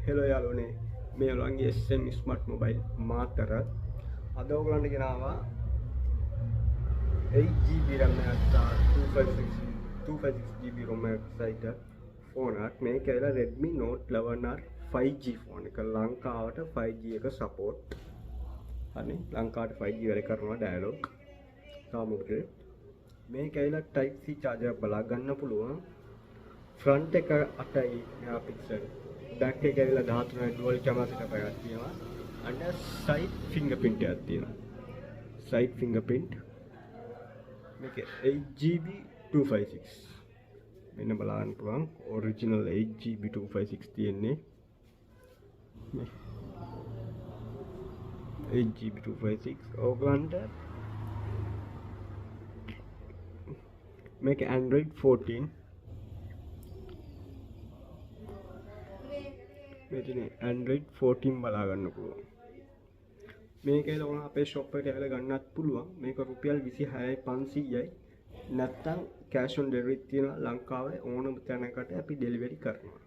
Hello යාළුවනේ මේ ඔයගොල්ලන්ගේ SM smart mobile Matara අද ඔයගොල්ලන්ට ගෙනාවා 8GB RAM එකක් 256GB ROM එකක් සහිත ෆෝන් එකක්. මේක ඇවිල්ලා Redmi Note 11R 5G phone එක. ලංකාවට 5G එක සපෝට්. හරි ලංකාවට 5G වැඩ කරනවා ඩයලොග්. තාමොත් මේක ඇවිල්ලා Type C charger එක බලා ගන්න පුළුවන්. ෆ්‍රන්ට් එක 8 මෙගාපික්සල්. back එක ඇවිල්ලා 13 dual camera setup එකක් තියෙනවා. and side fingerprint එකක් තියෙනවා. side fingerprint මේක 8GB 256 මෙන්න බලන්න පුළුවන් original 8GB 256 තියෙන්නේ 8GB 256 ඕගලන්ට මේක Android 14 මෙතන Android 14 බලා ගන්න පුළුවන්. මේක ලෝන අපේ shop එකට ඇවිල්ලා ගන්නත් පුළුවන්. මේක රුපියල් 26500යි. නැත්තම් cash on delivery තියෙනවා ලංකාවේ ඕනම තැනකට අපි delivery කරනවා.